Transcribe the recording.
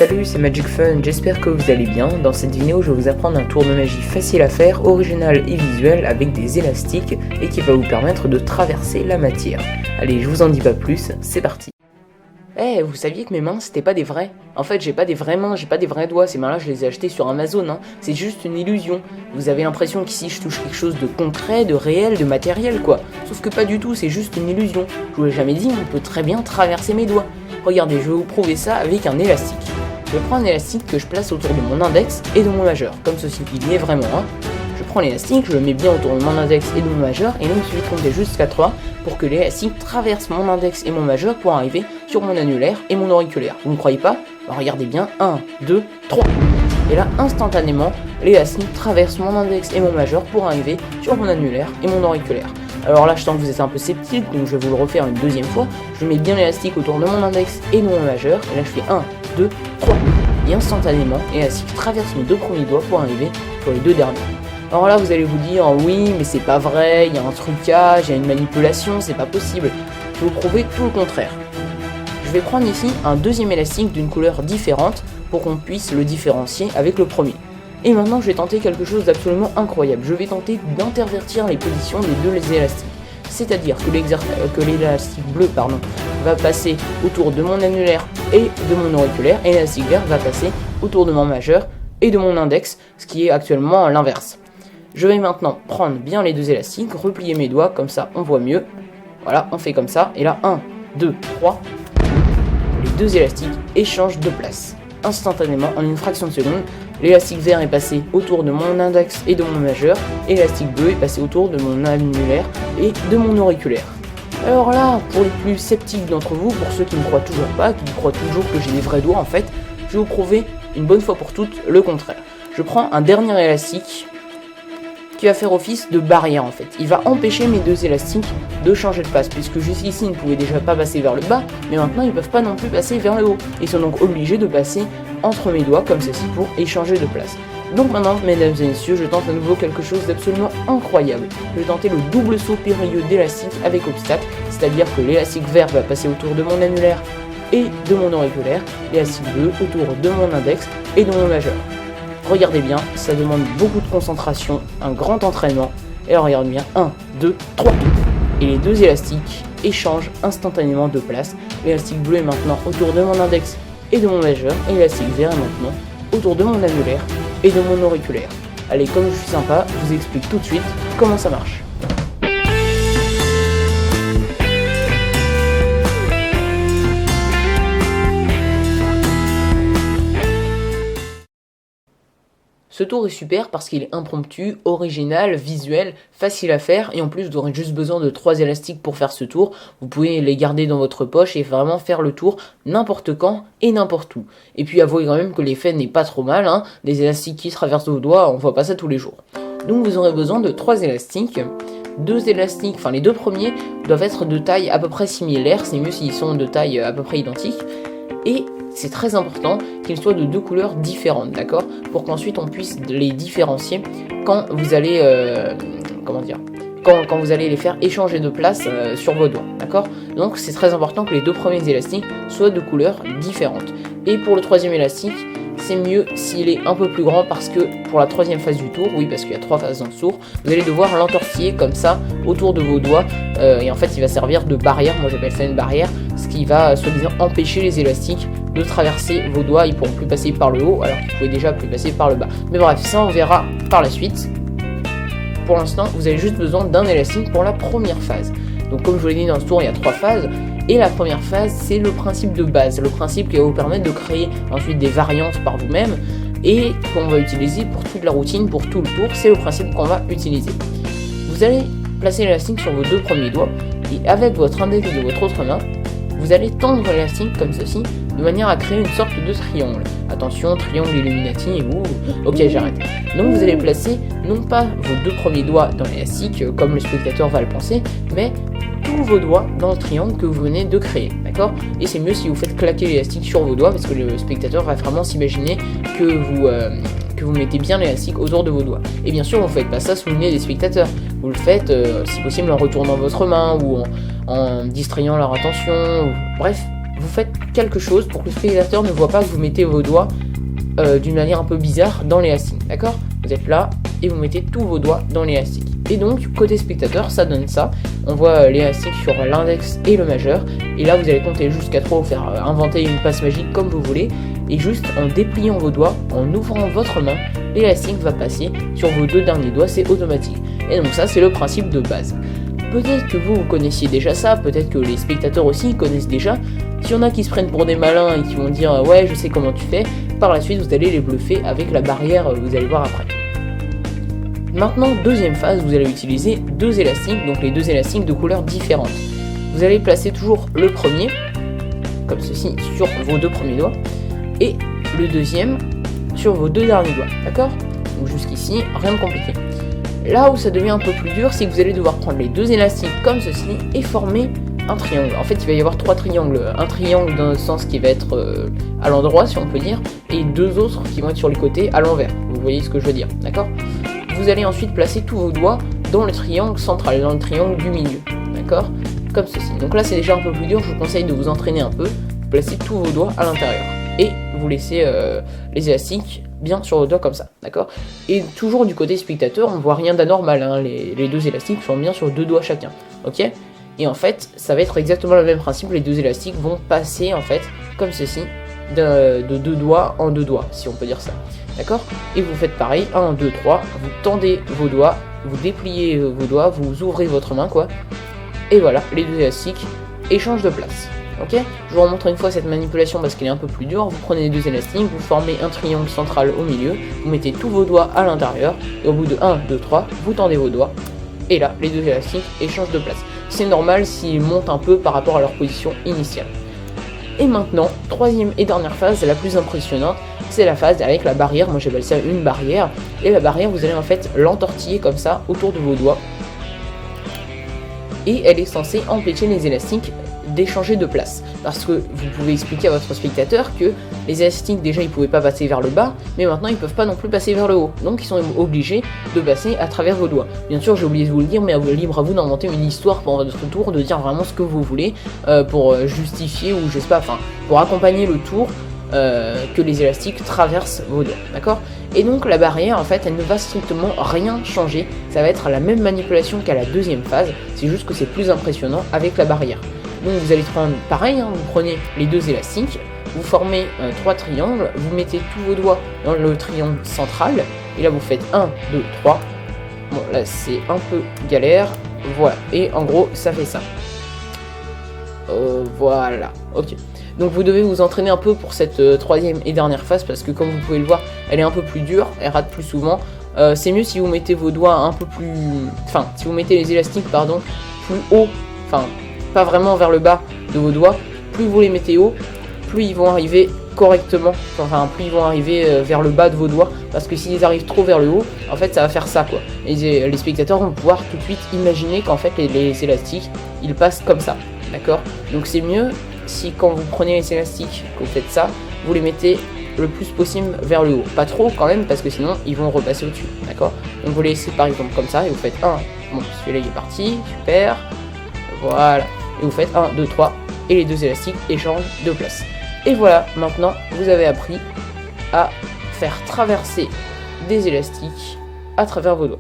Salut, c'est Magic Fun, j'espère que vous allez bien. Dans cette vidéo, je vais vous apprendre un tour de magie facile à faire, original et visuel avec des élastiques et qui va vous permettre de traverser la matière. Allez, je vous en dis pas plus, c'est parti. Vous saviez que mes mains c'était pas des vrais? En fait, j'ai pas des vraies mains, j'ai pas des vrais doigts, ces mains-là je les ai achetées sur Amazon, hein. C'est juste une illusion. Vous avez l'impression qu'ici je touche quelque chose de concret, de réel, de matériel quoi. Sauf que pas du tout, c'est juste une illusion. Je vous l'ai jamais dit, on peut très bien traverser mes doigts. Regardez, je vais vous prouver ça avec un élastique. Je prends un élastique que je place autour de mon index et de mon majeur, comme ceci, il y est vraiment un. Je prends l'élastique, je le mets bien autour de mon index et de mon majeur, et donc il suffit de compter jusqu'à 3 pour que l'élastique traverse mon index et mon majeur pour arriver sur mon annulaire et mon auriculaire. Vous ne croyez pas? Bah, regardez bien, 1, 2, 3. Et là, instantanément, l'élastique traverse mon index et mon majeur pour arriver sur mon annulaire et mon auriculaire. Alors là, je sens que vous êtes un peu sceptique, donc je vais vous le refaire une deuxième fois. Je mets bien l'élastique autour de mon index et de mon majeur, et là je fais 1, 2, 3. Et instantanément, l'élastique traverse mes deux premiers doigts pour arriver sur les deux derniers. Alors là, vous allez vous dire, oui, mais c'est pas vrai, il y a un trucage, il y a une manipulation, c'est pas possible. Je vais vous prouver tout le contraire. Je vais prendre ici un deuxième élastique d'une couleur différente pour qu'on puisse le différencier avec le premier. Et maintenant, je vais tenter quelque chose d'absolument incroyable. Je vais tenter d'intervertir les positions des deux élastiques. C'est-à-dire que l'élastique bleu va passer autour de mon annulaire et de mon auriculaire, et l'élastique vert va passer autour de mon majeur et de mon index, ce qui est actuellement l'inverse. Je vais maintenant prendre bien les deux élastiques, replier mes doigts, comme ça on voit mieux. Voilà, on fait comme ça, et là 1, 2, 3, les deux élastiques échangent de place. Instantanément, en une fraction de seconde, l'élastique vert est passé autour de mon index et de mon majeur, et l'élastique bleu est passé autour de mon annulaire et de mon auriculaire. Alors là, pour les plus sceptiques d'entre vous, pour ceux qui ne croient toujours pas, qui croient toujours que j'ai des vrais doigts en fait, je vais vous prouver une bonne fois pour toutes le contraire. Je prends un dernier élastique qui va faire office de barrière en fait. Il va empêcher mes deux élastiques de changer de place, puisque jusqu'ici ils ne pouvaient déjà pas passer vers le bas, mais maintenant ils ne peuvent pas non plus passer vers le haut. Ils sont donc obligés de passer entre mes doigts comme ceci pour échanger de place. Donc maintenant, mesdames et messieurs, je tente à nouveau quelque chose d'absolument incroyable. Je vais tenter le double saut périlleux d'élastique avec obstacle, c'est-à-dire que l'élastique vert va passer autour de mon annulaire et de mon auriculaire, l'élastique bleu autour de mon index et de mon majeur. Regardez bien, ça demande beaucoup de concentration, un grand entraînement. Et alors regardez bien, 1, 2, 3. Et les deux élastiques échangent instantanément de place. L'élastique bleu est maintenant autour de mon index et de mon majeur, et l'élastique vert est maintenant autour de mon annulaire et de mon auriculaire. Allez, comme je suis sympa, je vous explique tout de suite comment ça marche. Ce tour est super parce qu'il est impromptu, original, visuel, facile à faire, et en plus vous aurez juste besoin de 3 élastiques pour faire ce tour. Vous pouvez les garder dans votre poche et vraiment faire le tour n'importe quand et n'importe où. Et puis avouez quand même que l'effet n'est pas trop mal, hein. Des élastiques qui traversent vos doigts, on voit pas ça tous les jours. Donc vous aurez besoin de 3 élastiques. 2 élastiques, enfin les deux premiers doivent être de taille à peu près similaire, c'est mieux s'ils sont de taille à peu près identique. Et c'est très important qu'ils soient de 2 couleurs différentes, d'accord? Pour qu'ensuite on puisse les différencier quand vous allez, quand vous allez les faire échanger de place sur vos doigts, d'accord? Donc c'est très important que les 2 premiers élastiques soient de couleurs différentes. Et pour le 3e élastique, c'est mieux s'il est un peu plus grand parce que pour la 3e phase du tour, oui parce qu'il y a 3 phases dans ce tour, vous allez devoir l'entortiller comme ça autour de vos doigts et en fait il va servir de barrière, moi j'appelle ça une barrière, ce qui va soi-disant empêcher les élastiques de traverser vos doigts, ils pourront plus passer par le haut alors qu'ils pouvaient déjà plus passer par le bas. Mais bref, ça on verra par la suite. Pour l'instant, vous avez juste besoin d'un élastique pour la première phase. Donc comme je vous l'ai dit dans ce tour, il y a 3 phases. Et la première phase, c'est le principe de base, le principe qui va vous permettre de créer ensuite des variantes par vous-même et qu'on va utiliser pour toute la routine, pour tout le tour, c'est le principe qu'on va utiliser. Vous allez placer l'élastique sur vos 2 premiers doigts et avec votre index de votre autre main, vous allez tendre l'élastique comme ceci, de manière à créer une sorte de triangle. Attention, triangle Illuminati, ok j'arrête. Donc vous allez placer non pas vos 2 premiers doigts dans l'élastique, comme le spectateur va le penser, mais tous vos doigts dans le triangle que vous venez de créer, d'accord? Et c'est mieux si vous faites claquer l'élastique sur vos doigts, parce que le spectateur va vraiment s'imaginer que vous mettez bien l'élastique autour de vos doigts. Et bien sûr, vous ne faites pas ça sous le nez des spectateurs. Vous le faites, si possible, en retournant votre main, ou en distrayant leur attention, bref, vous faites quelque chose pour que le spectateur ne voit pas que vous mettez vos doigts d'une manière un peu bizarre dans l'élastique, d'accord? Vous êtes là et vous mettez tous vos doigts dans l'élastique. Et donc, côté spectateur, ça donne ça. On voit l'élastique sur l'index et le majeur. Et là, vous allez compter jusqu'à 3 ou faire inventer une passe magique comme vous voulez. Et juste en dépliant vos doigts, en ouvrant votre main, l'élastique va passer sur vos 2 derniers doigts, c'est automatique. Et donc ça, c'est le principe de base. Peut-être que vous connaissiez déjà ça, peut-être que les spectateurs aussi connaissent déjà. S'il y en a qui se prennent pour des malins et qui vont dire « ouais, je sais comment tu fais », par la suite, vous allez les bluffer avec la barrière, vous allez voir après. Maintenant, deuxième phase, vous allez utiliser 2 élastiques, donc les 2 élastiques de couleurs différentes. Vous allez placer toujours le premier, comme ceci, sur vos 2 premiers doigts, et le deuxième sur vos 2 derniers doigts, d'accord? Donc jusqu'ici, rien de compliqué. Là où ça devient un peu plus dur, c'est que vous allez devoir prendre les 2 élastiques comme ceci et former un triangle. En fait, il va y avoir 3 triangles. Un triangle dans le sens qui va être à l'endroit, si on peut dire, et 2 autres qui vont être sur les côtés à l'envers. Vous voyez ce que je veux dire, d'accord? Vous allez ensuite placer tous vos doigts dans le triangle central, dans le triangle du milieu, d'accord? Comme ceci. Donc là, c'est déjà un peu plus dur, je vous conseille de vous entraîner un peu. Placez tous vos doigts à l'intérieur. Et vous laissez les élastiques bien sur vos doigts comme ça, d'accord? Et toujours du côté spectateur, on ne voit rien d'anormal, hein. Les 2 élastiques sont bien sur 2 doigts chacun, ok? Et en fait, ça va être exactement le même principe, les 2 élastiques vont passer en fait, comme ceci, de 2 doigts en 2 doigts, si on peut dire ça. D'accord? Et vous faites pareil, 1, 2, 3, vous tendez vos doigts, vous dépliez vos doigts, vous ouvrez votre main, quoi. Et voilà, les 2 élastiques échangent de place. Ok? Je vous remontre une fois cette manipulation parce qu'elle est un peu plus dure. Vous prenez les 2 élastiques, vous formez un triangle central au milieu, vous mettez tous vos doigts à l'intérieur, et au bout de 1, 2, 3, vous tendez vos doigts, et là, les 2 élastiques échangent de place. C'est normal s'ils montent un peu par rapport à leur position initiale. Et maintenant, troisième et dernière phase, la plus impressionnante, c'est la phase avec la barrière. Moi j'appelle ça une barrière. Et la barrière, vous allez en fait l'entortiller comme ça autour de vos doigts. Et elle est censée empêcher les élastiques d'échanger de place. Parce que vous pouvez expliquer à votre spectateur que les élastiques, déjà ils pouvaient pas passer vers le bas, mais maintenant ils peuvent pas non plus passer vers le haut. Donc ils sont obligés de passer à travers vos doigts. Bien sûr, j'ai oublié de vous le dire, mais libre à vous d'inventer une histoire pour votre tour, de dire vraiment ce que vous voulez, pour justifier, ou je sais pas, enfin, pour accompagner le tour, que les élastiques traversent vos doigts, d'accord? Et donc la barrière, en fait, elle ne va strictement rien changer. Ça va être la même manipulation qu'à la deuxième phase, c'est juste que c'est plus impressionnant avec la barrière. Donc vous allez prendre pareil, hein, vous prenez les 2 élastiques, vous formez 3 triangles, vous mettez tous vos doigts dans le triangle central, et là vous faites 1, 2, 3. Bon, là c'est un peu galère, voilà, et en gros ça fait ça. Voilà, ok. Donc vous devez vous entraîner un peu pour cette troisième et dernière phase, parce que comme vous pouvez le voir, elle est un peu plus dure, elle rate plus souvent. C'est mieux si vous mettez vos doigts un peu plus... Enfin, si vous mettez les élastiques, pardon, plus haut, enfin, pas vraiment vers le bas de vos doigts. Plus vous les mettez haut, plus ils vont arriver correctement, enfin, plus ils vont arriver vers le bas de vos doigts, parce que s'ils arrivent trop vers le haut, en fait, ça va faire ça, quoi. Et les spectateurs vont pouvoir tout de suite imaginer qu'en fait, les élastiques, ils passent comme ça, d'accord? Donc c'est mieux si quand vous prenez les élastiques, que vous faites ça, vous les mettez le plus possible vers le haut. Pas trop quand même, parce que sinon ils vont repasser au-dessus, d'accord? Donc vous les laissez par exemple comme ça, et vous faites 1, bon celui-là il est parti, super, voilà, et vous faites 1, 2, 3, et les 2 élastiques échangent de place. Et voilà, maintenant vous avez appris à faire traverser des élastiques à travers vos doigts.